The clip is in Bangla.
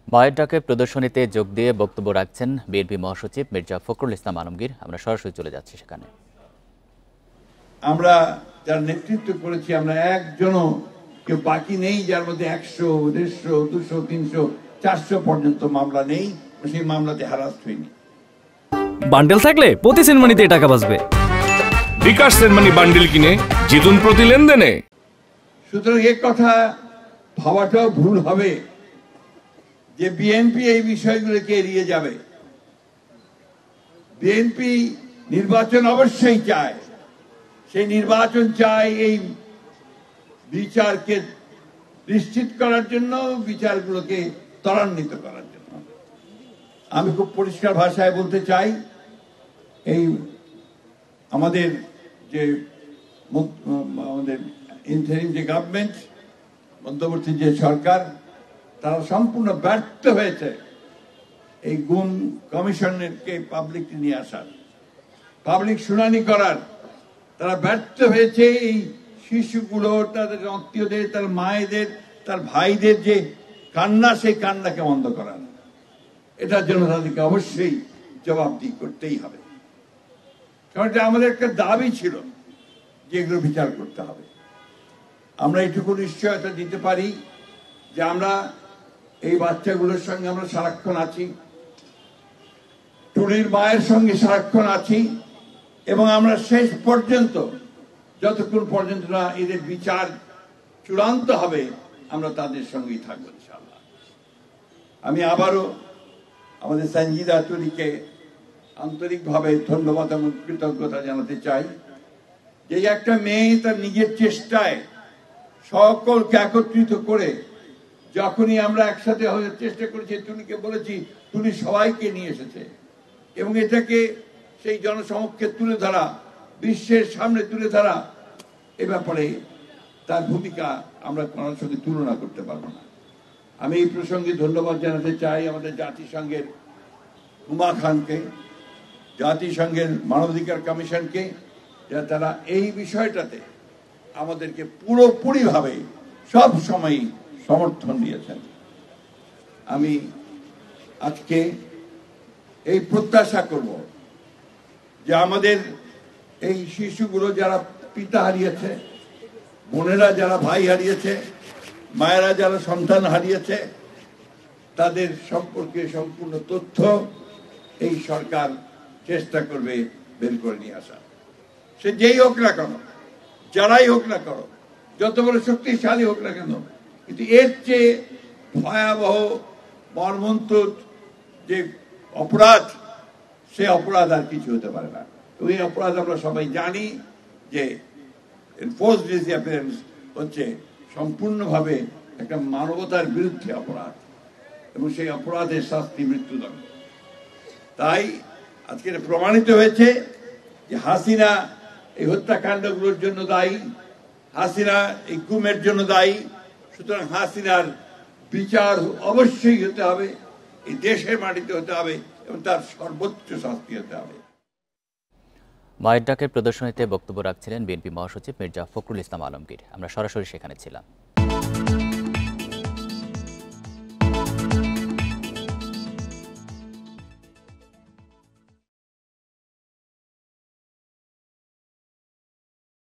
মায়ের ডাকে প্রদর্শনীতে যোগ দিয়ে বক্তব্য রাখছেন বিএনপি মহাসচিব মির্জা ফখরুল ইসলাম আলমগীর। আমরা সরাসরি চলে যাচ্ছি সেখানে। আমরা যার নেতৃত্ব করেছি, আমরা একজনও কেউ বাকি নেই যার মধ্যে 100, 150, 200, 300, 400 পর্যন্ত মামলা নেই, সেই মামলাতে হারাস্ট হয়নি। বান্ডেল থাকলে প্রতি সেনমানিতে টাকা বাঁচবে। বিকাশ সেনমানি বান্ডেল কিনে জিতুন প্রতি লেনদেনে। সুতরাং এই কথা ভাবাটাও ভুল হবে যে বিএনপি এই বিষয়গুলোকে এড়িয়ে যাবে। বিএনপি নির্বাচন অবশ্যই চায়, সেই নির্বাচন চায় এই বিচারকে নিশ্চিত করার জন্য, বিচারগুলোকে ত্বরান্বিত করার জন্য। আমি খুব পরিষ্কার ভাষায় বলতে চাই, এই আমাদের ইন্টারিম যে গভর্নমেন্ট, মধ্যবর্তী যে সরকার, তারা সম্পূর্ণ ব্যর্থ হয়েছে এই গুম কমিশনকে পাবলিক নিয়ে আসার, পাবলিক শুনানি করার। তারা ব্যর্থ হয়েছে এই শিশুগুলোর, তাদের আত্মীয়দের, তার মায়েদের, তার ভাইদের যে কান্না, সেই কান্নাকে বন্ধ করার। এটার জন্য তাদেরকে অবশ্যই জবাবদিহি করতেই হবে, কারণ এটা আমাদের একটা দাবি ছিল যে এগুলো বিচার করতে হবে। আমরা এটুকু নিশ্চয়তা দিতে পারি যে আমরা এই বাচ্চাগুলোর সঙ্গে আমরা সারাক্ষণ আছি, টুলির মায়ের সঙ্গে সারাক্ষণ আছি, এবং আমরা শেষ পর্যন্ত, যতক্ষণ পর্যন্ত না এদের বিচার চূড়ান্ত হবে, আমরা তাদের সঙ্গেই থাকবো ইনশাআল্লাহ। আমি আবারও আমাদের সঞ্জিদা তুলিকে আন্তরিকভাবে ধন্যবাদ এবং কৃতজ্ঞতা জানাতে চাই যে একটা মেয়ে তার নিজের চেষ্টায় সকলকে একত্রিত করে, যখনই আমরা একসাথে হওয়ার চেষ্টা করেছি, তুলিকে বলেছি, তুলি সবাইকে নিয়ে এসেছে এবং এটাকে সেই জনসমক্ষে তুলে ধরা, বিশ্বের সামনে তুলে ধরা, এ ব্যাপারে তার ভূমিকা আমরা কারোর সঙ্গে তুলনা করতে পারবো না। আমি এই প্রসঙ্গে ধন্যবাদ জানাতে চাই আমাদের জাতিসংঘের হুমা খানকে, জাতিসংঘের মানবাধিকার কমিশনকে, যারা তারা এই বিষয়টাতে আমাদেরকে পুরোপুরিভাবে সব সময় সমর্থন দিয়েছেন। আমি আজকে এই প্রত্যাশা করব যে আমাদের এই শিশুগুলো যারা পিতা হারিয়েছে, বোনেরা যারা ভাই হারিয়েছে, মায়েরা যারা সন্তান হারিয়েছে, তাদের সম্পর্কে সম্পূর্ণ তথ্য এই সরকার চেষ্টা করবে বের করে নিয়ে আসা। সে যেই হোক না কেন, যারাই হোক না কেন, যত বড় শক্তিশালী হোক না কেন, কিন্তু এর চেয়ে ভয়াবহ মর্মন্তুদ যে অপরাধ, সে অপরাধ আর কিছু হতে পারে না। এই অপরাধ আমরা সবাই জানি যে এনফোর্সড ডিসঅ্যাপিয়ারেন্স হচ্ছে সম্পূর্ণভাবে একটা মানবতার বিরুদ্ধে অপরাধ, এবং সেই অপরাধের শাস্তি মৃত্যুদণ্ড। তাই আজকে প্রমাণিত হয়েছে যে হাসিনা এই হত্যাকাণ্ডগুলোর জন্য দায়ী, হাসিনা এই গুমের জন্য দায়ী। সুতরাং হাসিনার বিচার অবশ্যই হতে হবে, এই দেশের মাটিতে হতে হবে, এবং তার সর্বোচ্চ শাস্তি হতে হবে। মায়ের ডাকের প্রদর্শনীতে বক্তব্য রাখছিলেন বিএনপি মহাসচিব মির্জা ফখরুল ইসলাম আলমগীর। আমরা সরাসরি সেখানে ছিলাম।